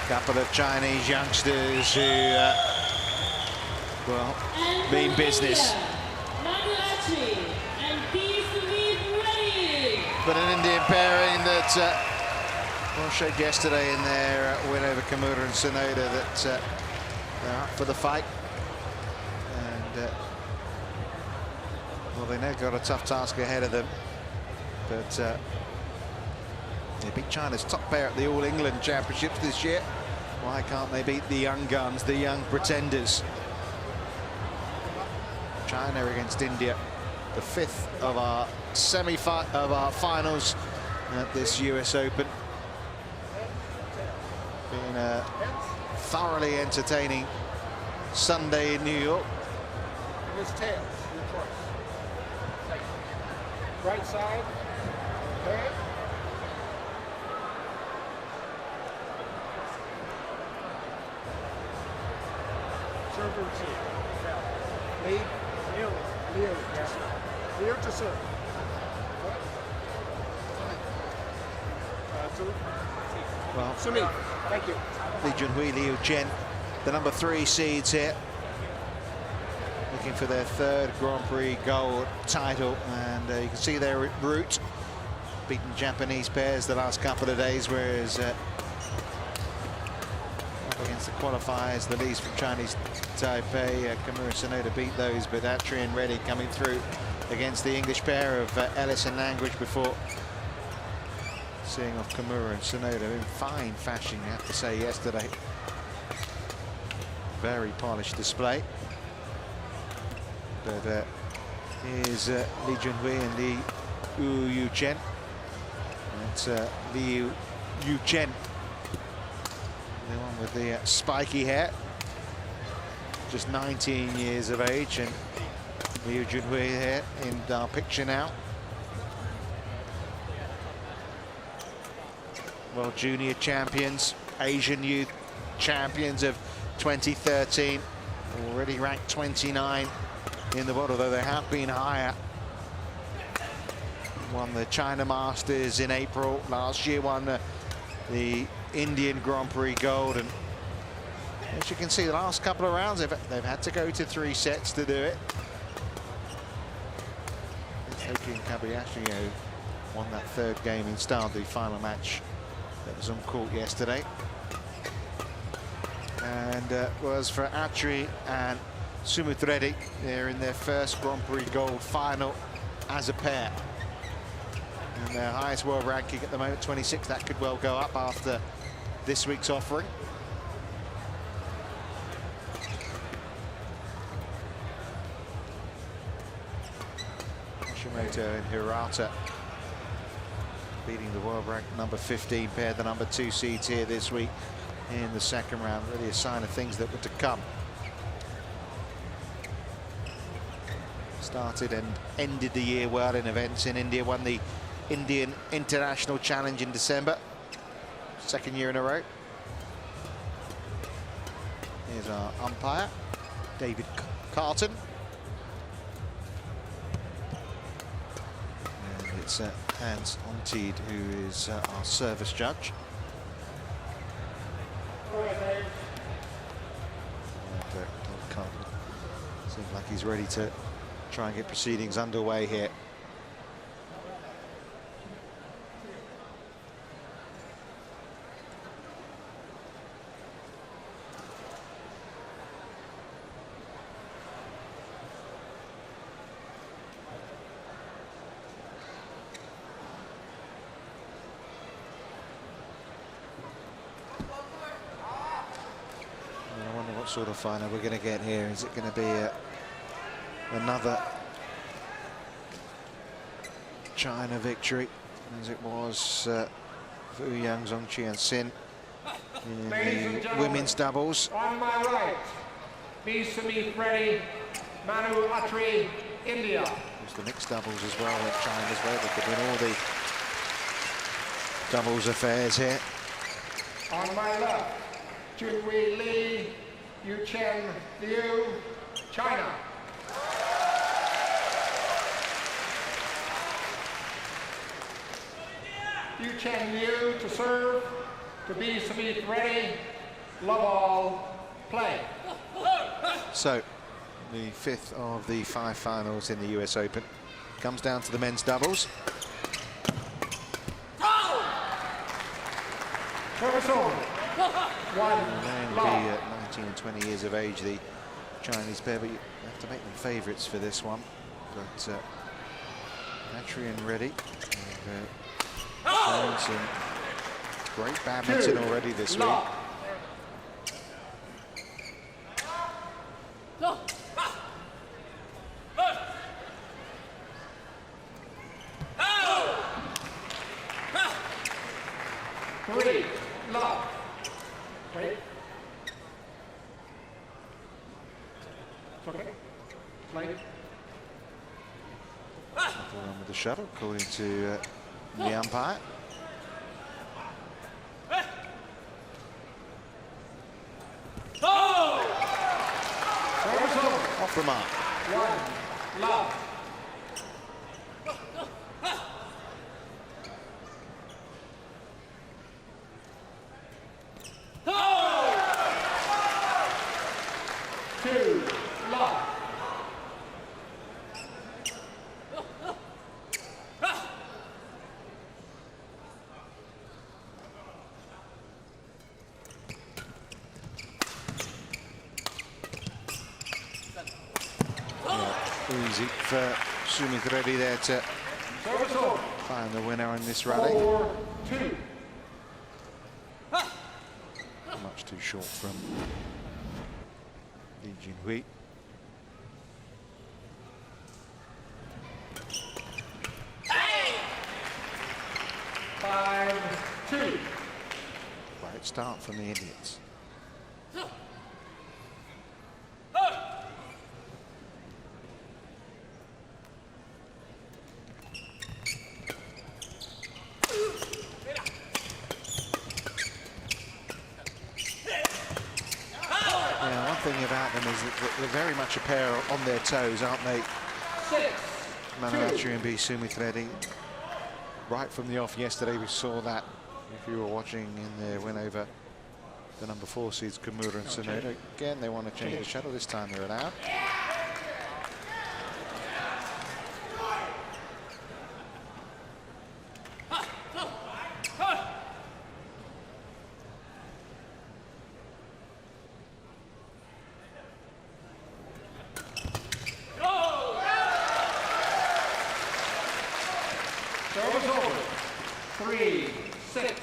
Couple of Chinese youngsters who, well, mean business. Manu Attri and Sumeeth Reddy. But an Indian pairing that well, showed yesterday in their win over Kimura and Sonoda that they're up for the fight. And well, they know they've got a tough task ahead of them. But they beat China's top pair at the All England Championships this year. Why can't they beat the young guns, the young pretenders? China against India, the 5th of our finals at this US Open. Been a thoroughly entertaining Sunday in New York. His tail, your choice. Right side. Okay. Serve or receive. Lead. Leo. Leo. Yes. Leo to serve. Well, Sumeeth. Thank you. Junhui, Yuchen, the number 3 seeds here, looking for their 3rd Grand Prix gold title, and you can see their route, beaten Japanese pairs the last couple of days, whereas up against the qualifiers, the leads from Chinese Taipei, Kimura Sonoda beat those, but Attri and Reddy coming through against the English pair of Ellis and Langridge before seeing off Kimura and Sonoda in fine fashion, you have to say, yesterday. Very polished display. But here's Li Junhui and Li Yuchen. It's Li Yuchen, the one with the spiky hair, just 19 years of age, and Li Junhui here in our picture now. World Junior champions, Asian Youth champions of 2013, already ranked 29 in the world, although they have been higher. Won the China Masters in April last year, won the Indian Grand Prix gold, and as you can see, the last couple of rounds they've had to go to 3 sets to do it. Hoki and Kabayashi won that 3rd game in style, the final match that was on court yesterday, and was for Attri and Sumeeth Reddy. They're in their 1st Grand Prix gold final as a pair, and their highest world ranking at the moment, 26. That could well go up after this week's offering. Hashimoto and Hirata beating the world ranked number 15 pair, the number 2 seeds here this week in the 2nd round. Really a sign of things that were to come. Started and ended the year well in events in India, won the Indian International Challenge in December, 2nd year in a row. Here's our umpire, David Carton. And it's Hans Ontied, who is our service judge. And Carton seems like he's ready to try and get proceedings underway here. I wonder what sort of final we're going to get here. Is it going to be another China victory, as it was for Yang, Zhongqi and Sin in the women's doubles? On my right, Sumeeth Reddy, Manu Attri, India. There's the mixed doubles as well at China's way. They could win all the doubles affairs here. On my left, Junhui Li, Yuchen Liu, China. Yuchen Liu to serve, to be Sumeeth Reddy, love all, play. So, the 5th of the 5 finals in the US Open comes down to the men's doubles. Service over. One, Only 19 and 20 years of age, the Chinese pair, but you have to make them favourites for this one. But Attri and Reddy have shown some great badminton already this week. Three, love. Wait. Okay. Play. Nothing wrong with the shuttle, according to the umpire. Off the mark. One, love. Two, love. Easy for Sumeeth Reddy there to find the winner in this rally. 4-2. Much too short from Junhui. 5-2. Right start from the Indians. Thing about them is that they're very much a pair on their toes, aren't they? Manu Attri and Sumeeth Reddy. Right from the off yesterday, we saw that. If you were watching in their win over the number 4 seeds, Kimura and Sonoda. Again, they want to change the shuttle. This time they're allowed. Service over. 3-6.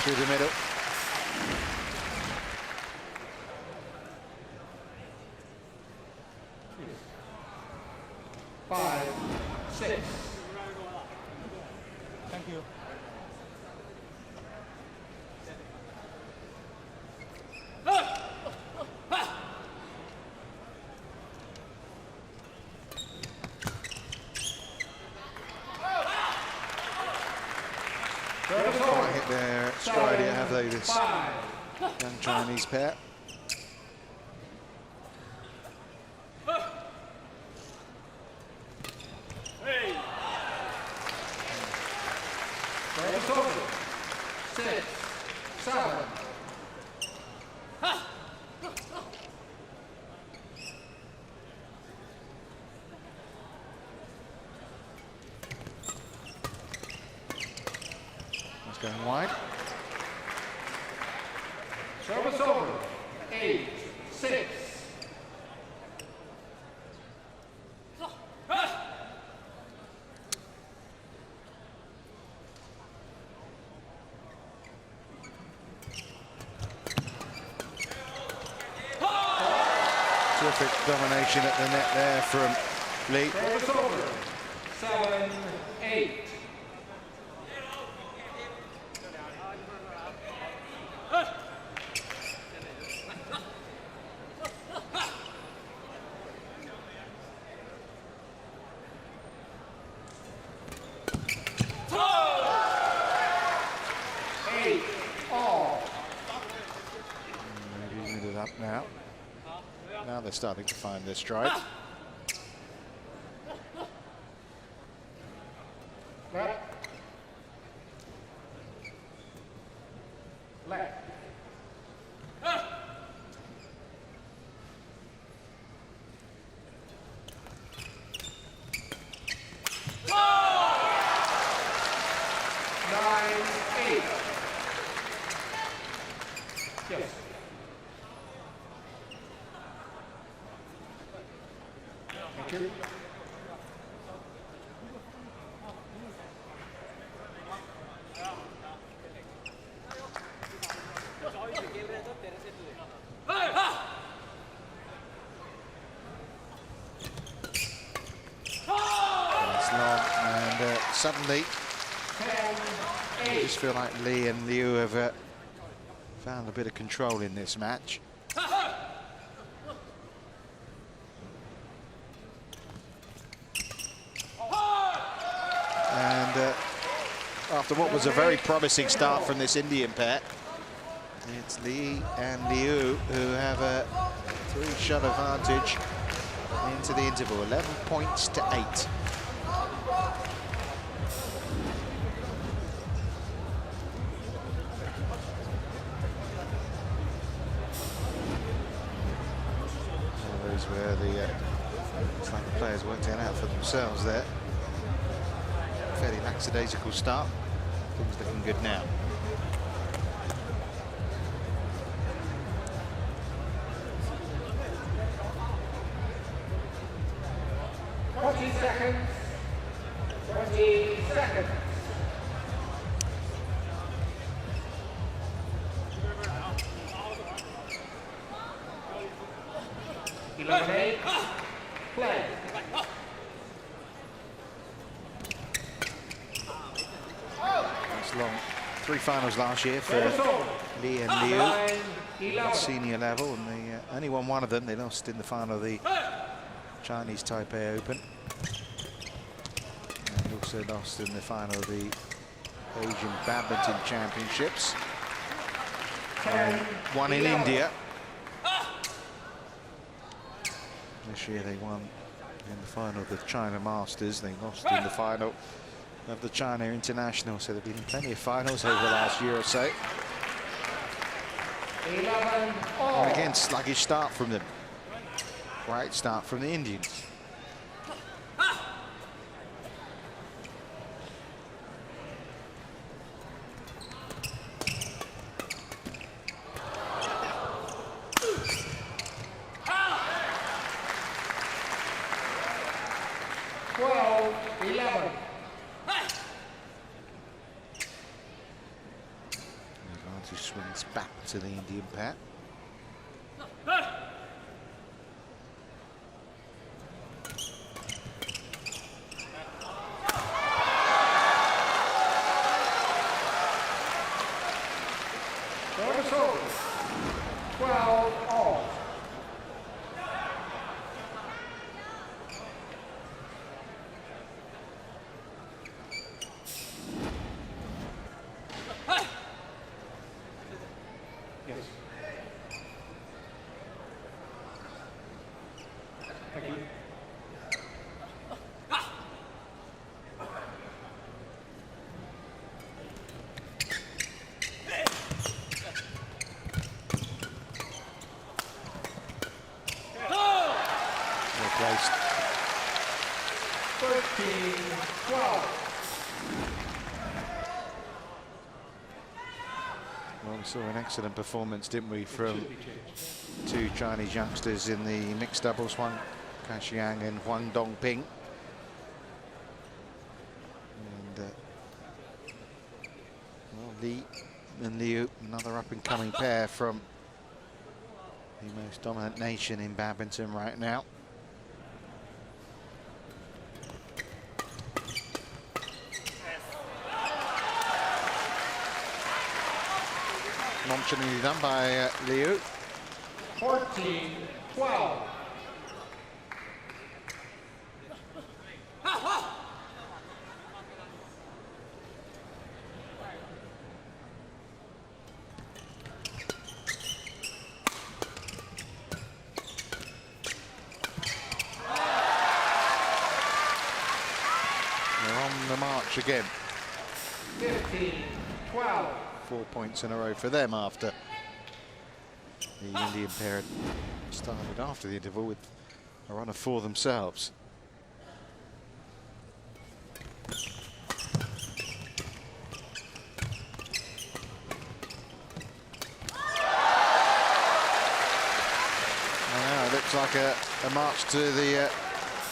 Through the middle. Five, 6. Thank you. Quite hit their stride here, have they, this young Chinese pair? Service over. 6, 7. Going wide. Service over. 8, 6. Terrific domination at the net there from Lee. Service over. 7, 8. up now. Now they're starting to find their stride. Left. Left. Yes. Thank you. That's long, and suddenly I just feel like Lee and Liu have found a bit of control in this match. And after what was a very promising start from this Indian pair, it's Lee and Liu who have a 3-shot advantage into the interval, 11 points to 8. Those where the looks like the players worked it out for themselves there. Fairly lackadaisical start. Things looking good now. Seconds. 20 seconds. Eliminate. Play. That's long. 3 finals last year for Lee and Liu at senior level, and they only won one of them. They lost in the final of the Chinese Taipei Open, and also lost in the final of the Asian Badminton Championships. One in India. This year they won in the final of the China Masters. They lost in the final of the China International, so there have been plenty of finals over the last year or so. And again, sluggish start from them. Great start from the Indians. Swings back to the Indian pair. Service over. 12 all. Yes. Thank you. Well placed. 13-12. Well, we saw an excellent performance, didn't we, from 2 Chinese youngsters in the mixed doubles, Huang Kaxiang and Huang Dongping. And well, Li and Liu, another up-and-coming pair from the most dominant nation in badminton right now. Nonchalantly done by Liu. 14-12. match again. 15-12. 4 points in a row for them after the Indian pair had started after the interval with a run of 4 themselves. Now it looks like a march to the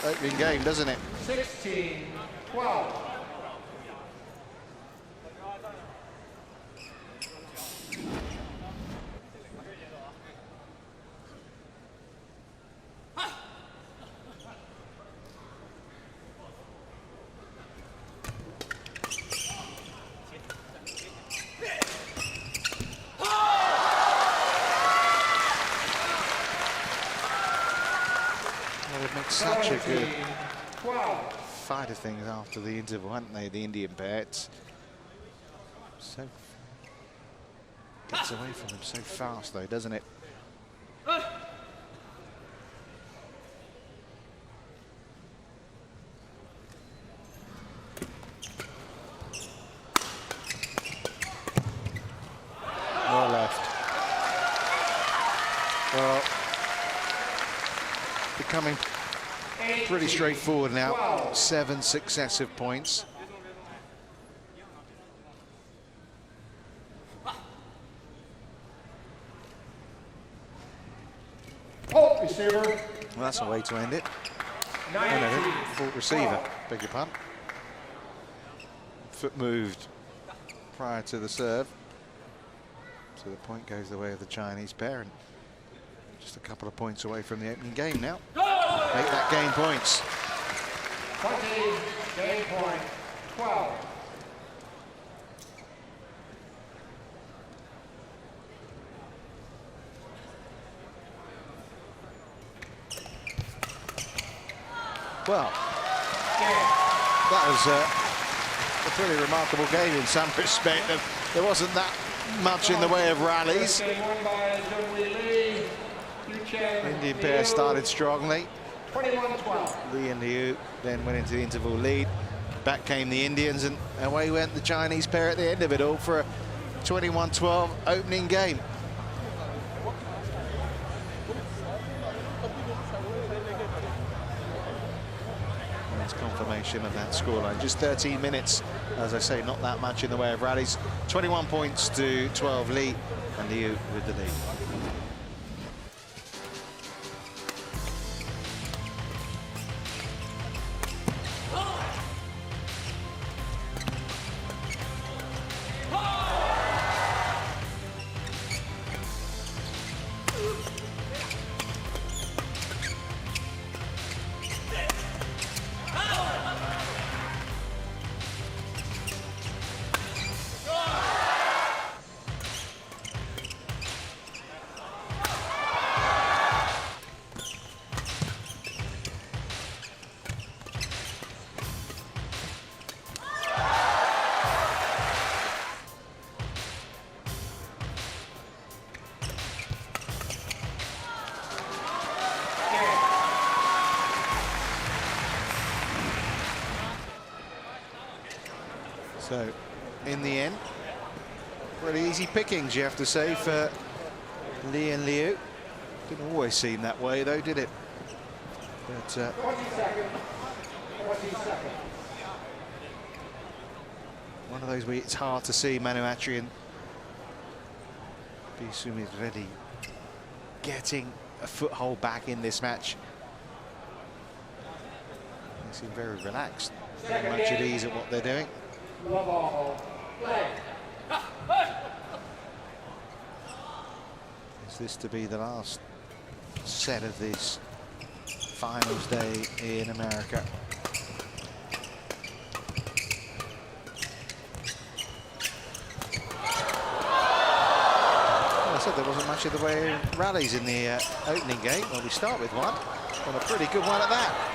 opening game, doesn't it? 16-12. Such a good fight of things after the interval, hadn't they? The Indian pair. It's so gets away from them so fast, though, doesn't it? Well left. Well, becoming pretty straightforward now. 7 successive points. Receiver. Well, that's a way to end it. Oh, no, fault receiver. Beg your pardon. Foot moved prior to the serve. So the point goes the way of the Chinese pair. And just a couple of points away from the opening game now. Make that game points. 20, game point, 12. Well, that was a pretty remarkable game in some respect. There wasn't that much in the way of rallies. Indian pair started strongly. 21-12. Lee and Liu then went into the interval lead. Back came the Indians, and away went the Chinese pair at the end of it all for a 21-12 opening game. That's confirmation of that scoreline. Just 13 minutes, as I say, not that much in the way of rallies. 21 points to 12 Lee, and Liu with the lead. So, in the end, pretty easy pickings, you have to say, for Lee and Liu. Didn't always seem that way, though, did it? But 40 seconds. 40 seconds. one of those where it's hard to see Manu Attri and Sumeeth Reddy getting a foothold back in this match. They seem very relaxed, very much at ease at what they're doing. Love all. Play. Is this to be the last set of this finals day in America? Well, I said there wasn't much of the way of rallies in the opening game. Well, we start with one, and a pretty good one at that.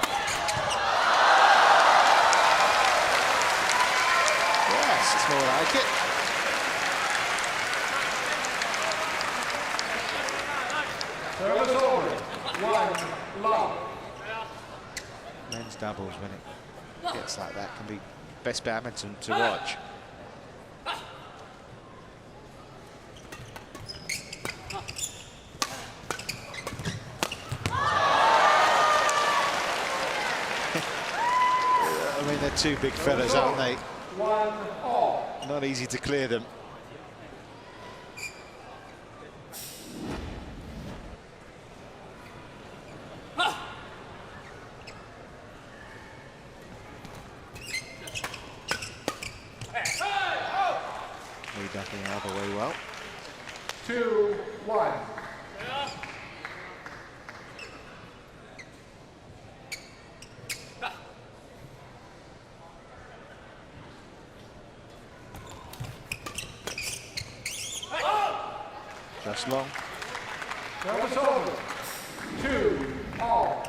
It's more like it. Service over. 1 love. Men's doubles, when it gets like that, can be best badminton to watch. I mean, they're two big fellas, aren't they? 1-all. Not easy to clear them. Lead up in the other way well. 2-1. Just long. Service over. 2-all.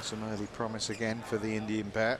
Some early promise again for the Indian pair.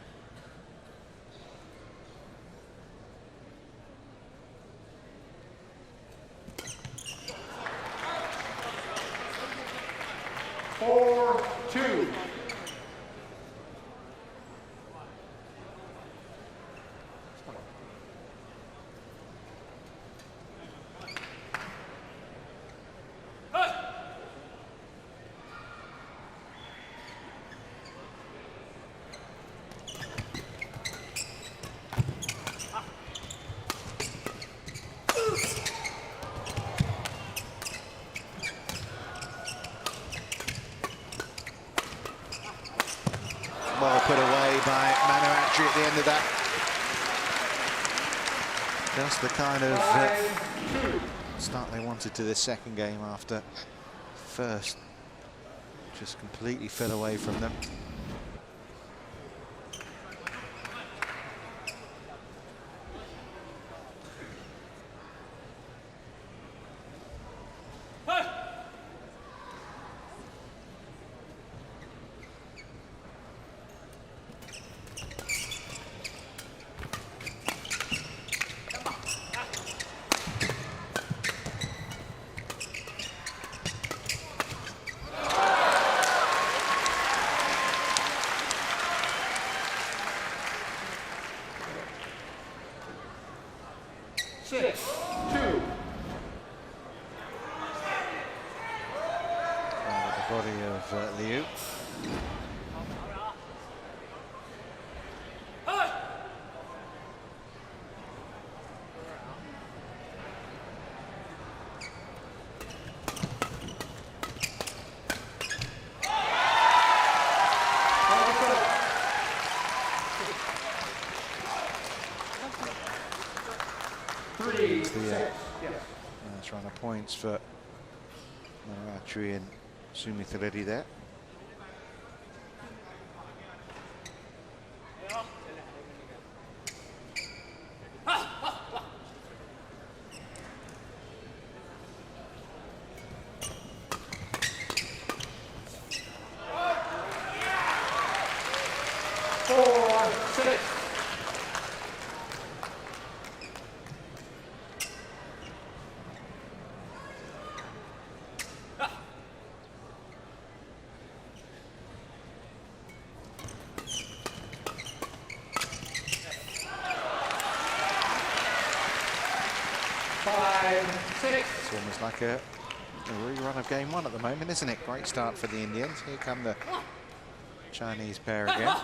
Well put away by Manu Attri at the end of that. Just the kind of start they wanted to this second game after first just completely fell away from them. Liu. That's runner points for Attri and Sumeeth Reddy there. It's almost like a rerun of game one at the moment, isn't it? Great start for the Indians. Here come the Chinese pair again. Well,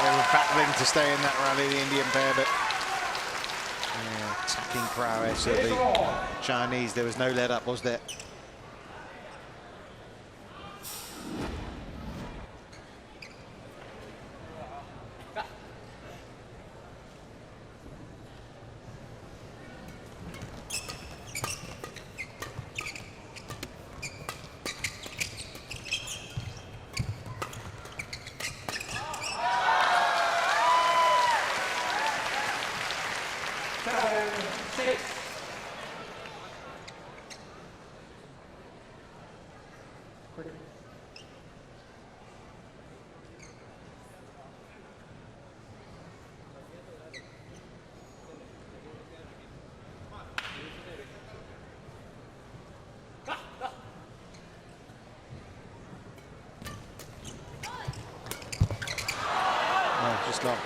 they were battling to stay in that rally, the Indian pair, but attacking prowess of the Chinese. There was no let up, was there? 7-6. Just not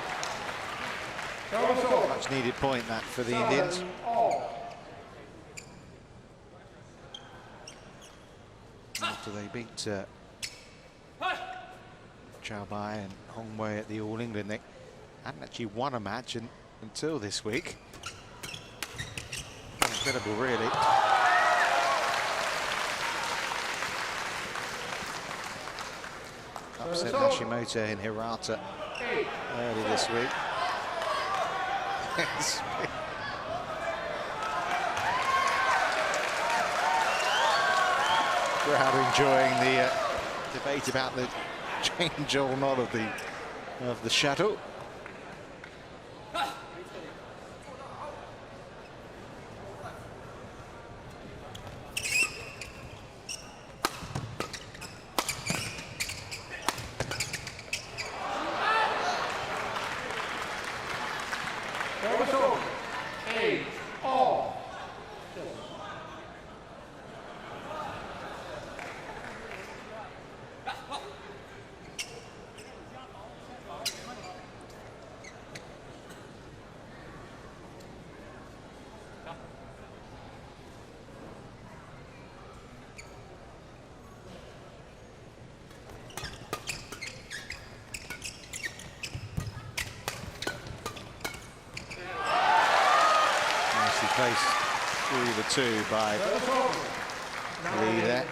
much needed point that for the Indians. After they beat Chow Bai and Hong Wei at the All England, they hadn't actually won a match until this week. Incredible, really. Upset Hashimoto in Hirata early this week. Crowd enjoying the debate about the change or not of the shuttle. Placed through the two by Lee there.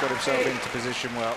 Got himself into position well.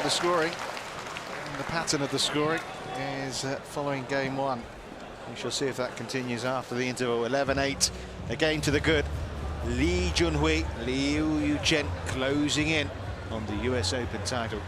The scoring, the pattern of the scoring is following game one. We shall see if that continues after the interval. 11-8, again to the good. Lee Junhui, Liu Yuchen closing in on the US Open title.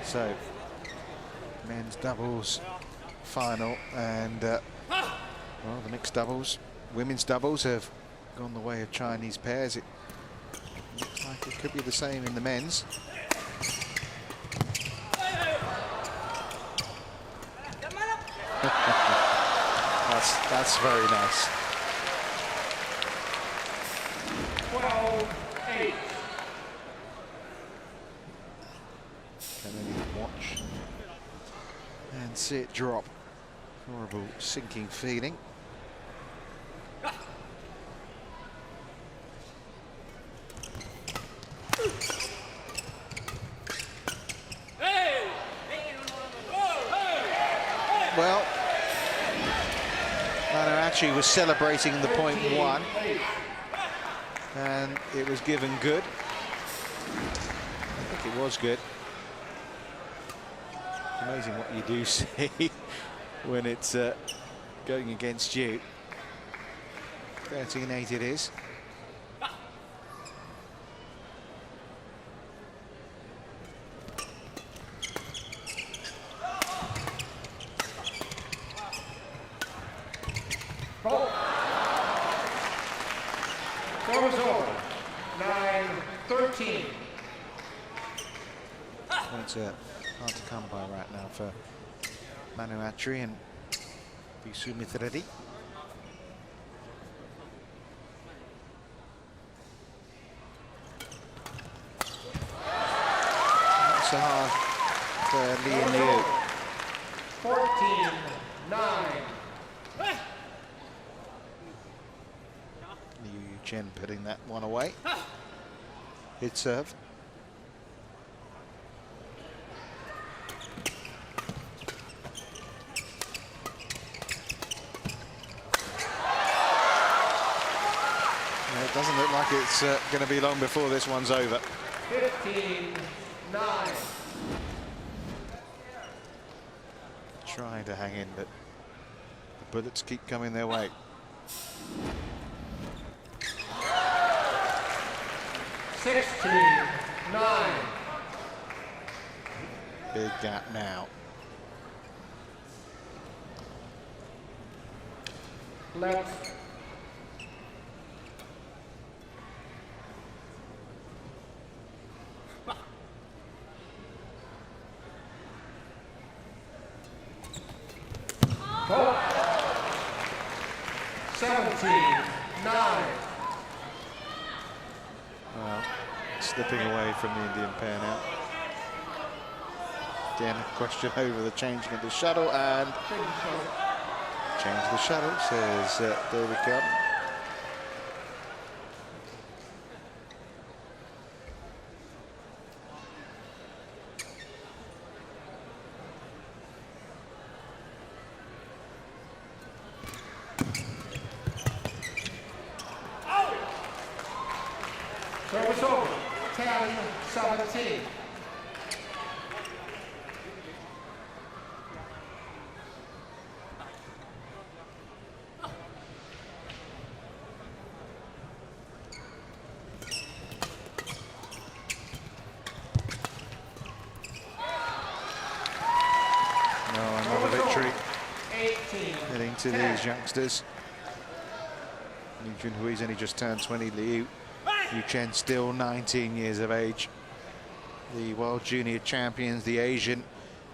So, men's doubles final, and well, the mixed doubles, women's doubles have gone the way of Chinese pairs. It looks like it could be the same in the men's. That's very nice. 12-8. Can only watch and see it drop. Horrible sinking feeling. Well, Attri was celebrating the point one, and it was given good. I think it was good. Amazing what you do see when it's going against you. 13-8 it is. Service over. 9-13. Points are hard to come by right now for Manu Attri and Sumeeth Reddy. Not so hard for Lee and Liu. 14-9. Yuchen putting that one away. Hit serve. It doesn't look like it's going to be long before this one's over. 15-9. Trying to hang in, but the bullets keep coming their way. Big gap now. Left. Oh. 17-9. Well, slipping away from the Indian pair now. Again, a question over the changing of the shuttle, and change the shuttle, says David Kelly. Service over. 10-17. Another victory heading to these youngsters. Junhui's only just turned 20. Yuchen still 19 years of age. The World Junior Champions, the Asian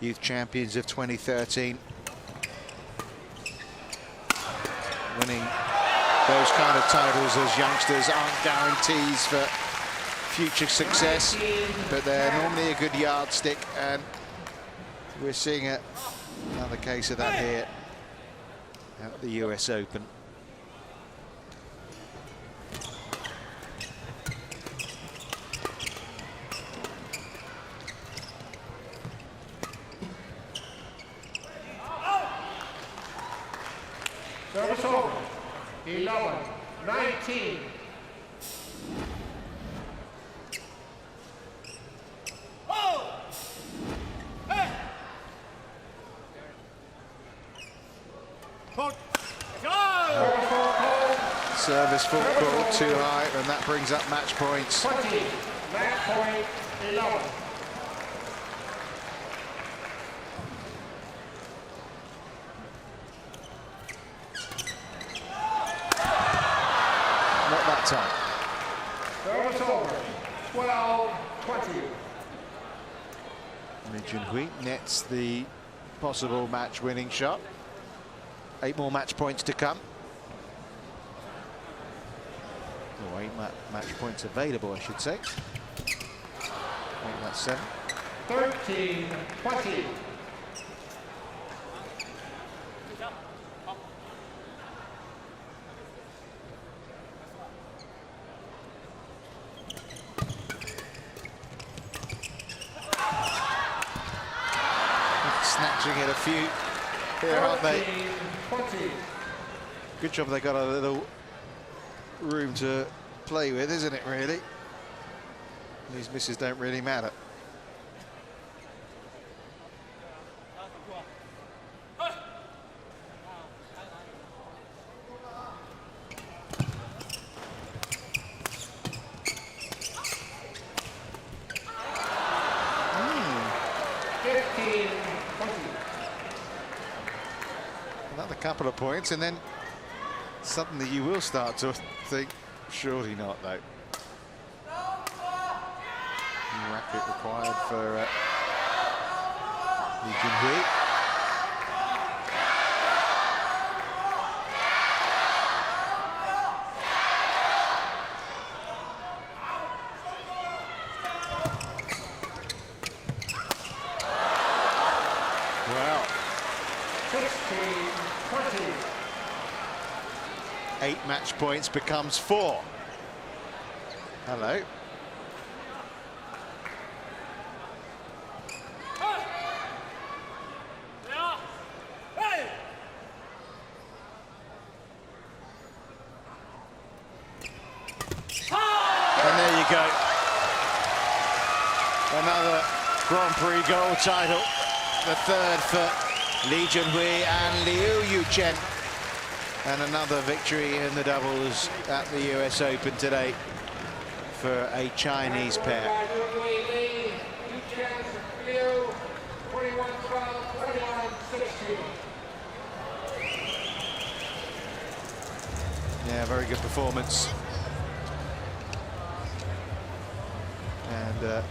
Youth Champions of 2013. Winning those kind of titles as youngsters aren't guarantees for future success, but they're normally a good yardstick, and we're seeing another case of that here at the US Open. Service over. 11-19. Service full call too high, and that brings up match points. 20. Match point 11. Not that time. Service over. 12-20. Junhui nets the possible match-winning shot. 8 more match points to come. Or 8 match points available, I should say. I think that's 7. 13-20. Snatching at a few here, aren't they? 20. Good job they got a little room to play with, isn't it, really? These misses don't really matter. Another couple of points, and then suddenly you will start to think, surely not, though. New racket required for Junhui. Wow. 16-20. 8 match points becomes 4. Hello. And there you go. Another Grand Prix gold title. The third for Li Junhui and Yuchen. And another victory in the doubles at the US Open today for a Chinese pair. Yeah, very good performance. And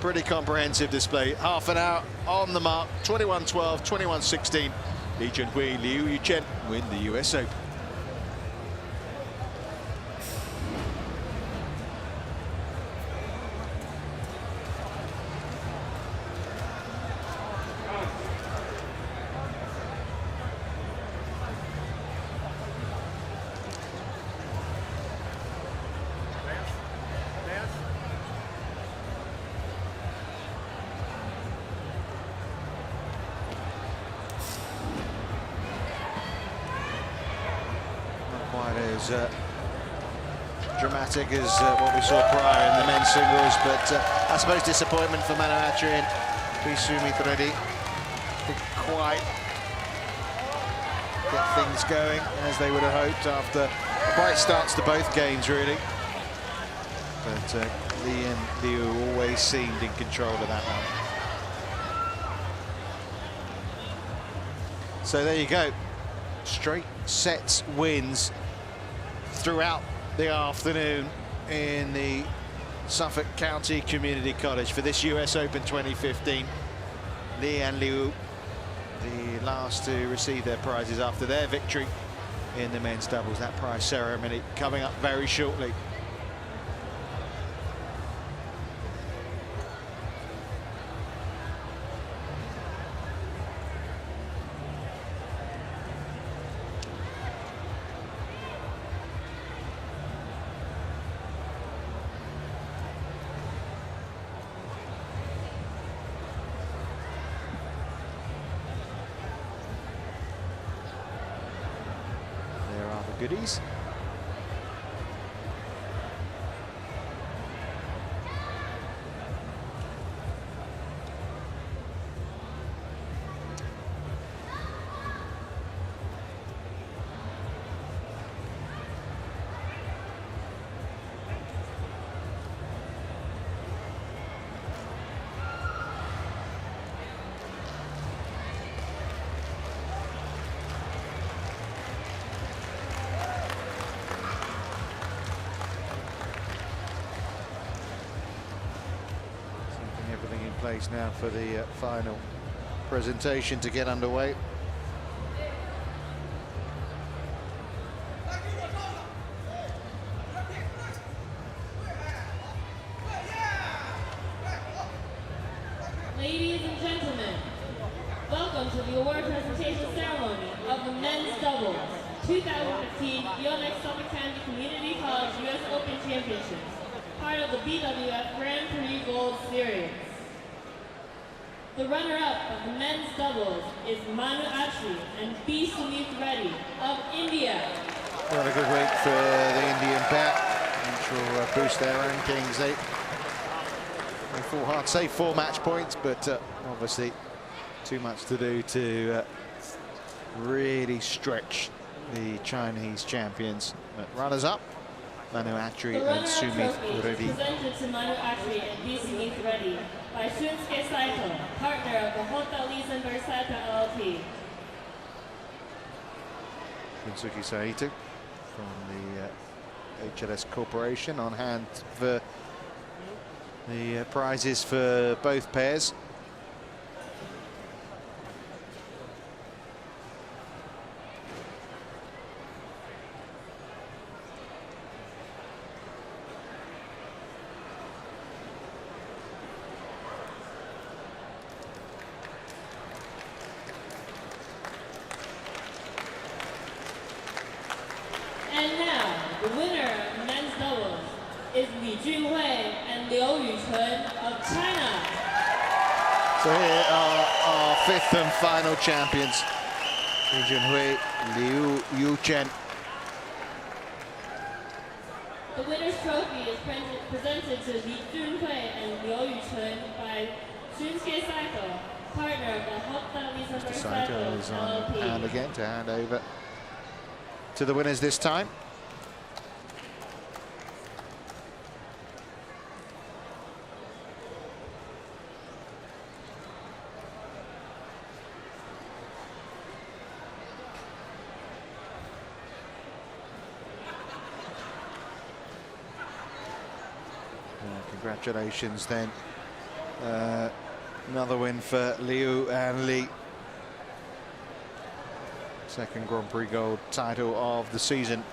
pretty comprehensive display. Half an hour on the mark, 21-12, 21-16. Li Junhui, Yuchen win the US Open. As dramatic as what we saw prior in the men's singles, but I suppose disappointment for Manu Attri and Sumeeth Reddy. Didn't quite get things going as they would have hoped after bright starts to both games, really. But Li and Liu always seemed in control of that one. So there you go. Straight sets wins throughout the afternoon in the Suffolk County Community College for this US Open 2015. Li and Liu, the last to receive their prizes after their victory in the men's doubles. That prize ceremony coming up very shortly. Goodies. Place now for the final presentation to get underway. Ladies and gentlemen, welcome to the award presentation ceremony of the men's doubles 2015 Yonex Suffolk County Community College US Open Championships, part of the BWF Grand Prix Gold Series. The runner-up of the men's doubles is Manu Attri and Sumeeth Reddy of India. What a good week for the Indian pair, which will boost their rankings. They fought hard, say 4 match points, but obviously too much to do to really stretch the Chinese champions. But runners-up, Manu Attri and Sumeeth Reddy. Presented to Manu Attri and Sumeeth Reddy by Shunsuke Saito, partner of the Hotel Lisenberg Saito LLP. Shunsuke Saito from the HLS Corporation on hand for the prizes for both pairs. And now, the winner of men's doubles is Junhui and Yuchen of China. So here are our 5th and final champions, Junhui, Yuchen. The winner's trophy is presented to Junhui and Yuchen by Shunsuke Saito, partner of the Hotel Lisenberg Saito Saito is on LLP. hand again to hand over to the winners this time. Congratulations then. Another win for Liu and Li. Second Grand Prix gold title of the season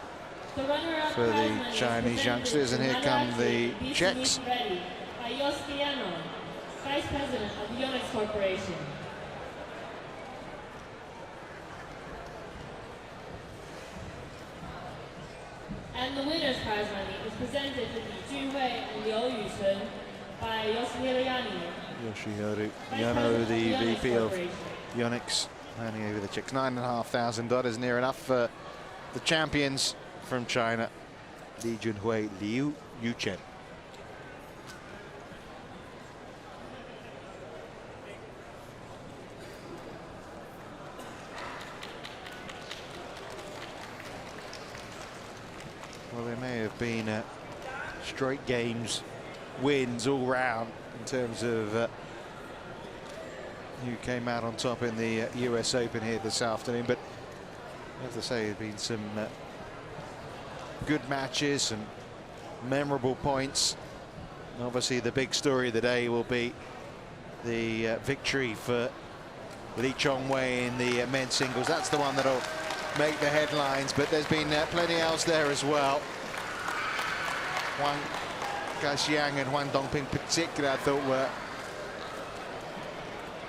The runner-up for the prize Chinese is youngsters, and here Manu come Attri the and Czechs. Sumeeth Reddy by Yosuke Yano, Vice President of the Yonex Corporation. And the winner's prize money is presented to Junhui and Yuchen by Yoshihiro Yoshihiro Vice Yano, President the of VP of Corporation. Yonex, handing over the Czechs. $9,500, near enough for the champions from China, Li Junhui, Liu Yuchen. Well, there may have been straight games, wins all round in terms of who came out on top in the US Open here this afternoon, but I have to say there's been some good matches, some memorable points. And obviously the big story of the day will be the victory for Lee Chong-wei in the men's singles. That's the one that'll make the headlines, but there's been plenty else there as well. Wang Gaxiang and Huang Dongping particularly, I thought, were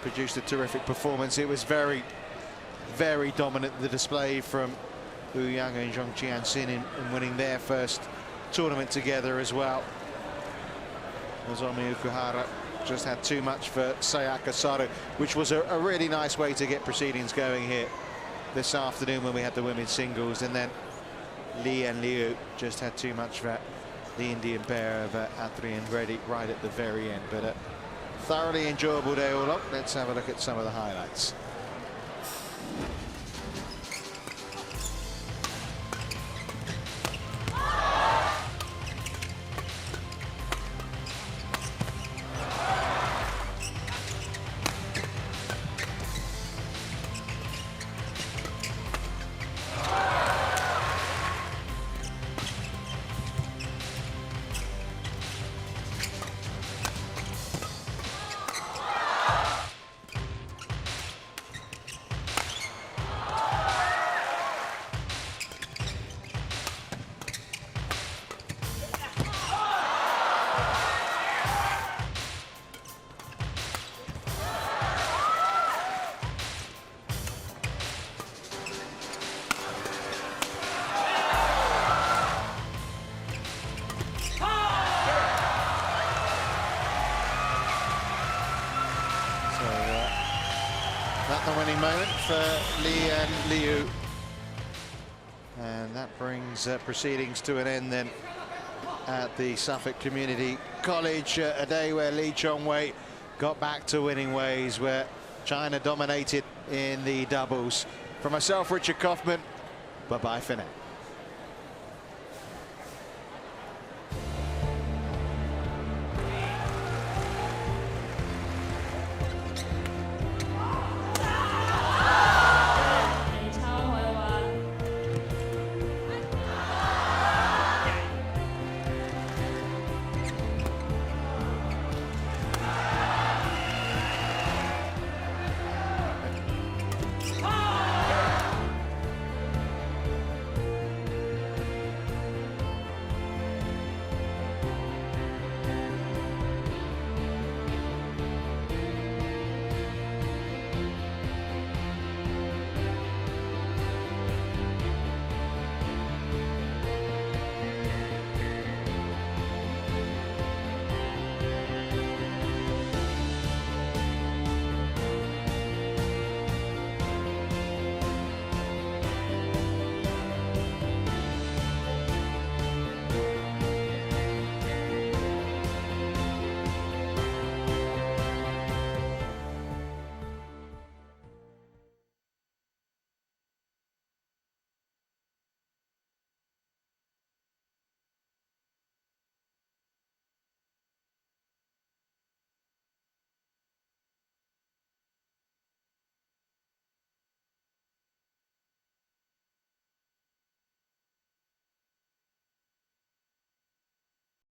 produced a terrific performance. It was very, very dominant, the display from Wu Yang and Zhong Qianxin in winning their first tournament together as well. Nozomi Okuhara just had too much for Sayaka Sato, which was a really nice way to get proceedings going here this afternoon when we had the women's singles, and then Li and Liu just had too much for the Indian pair of Attri and Reddy right at the very end. But thoroughly enjoyable day all up. Let's have a look at some of the highlights. That the winning moment for Li and Liu. And that brings proceedings to an end then at the Suffolk Community College. A day where Lee Chongwei got back to winning ways, where China dominated in the doubles. For myself, Richard Kaufman, bye-bye for now.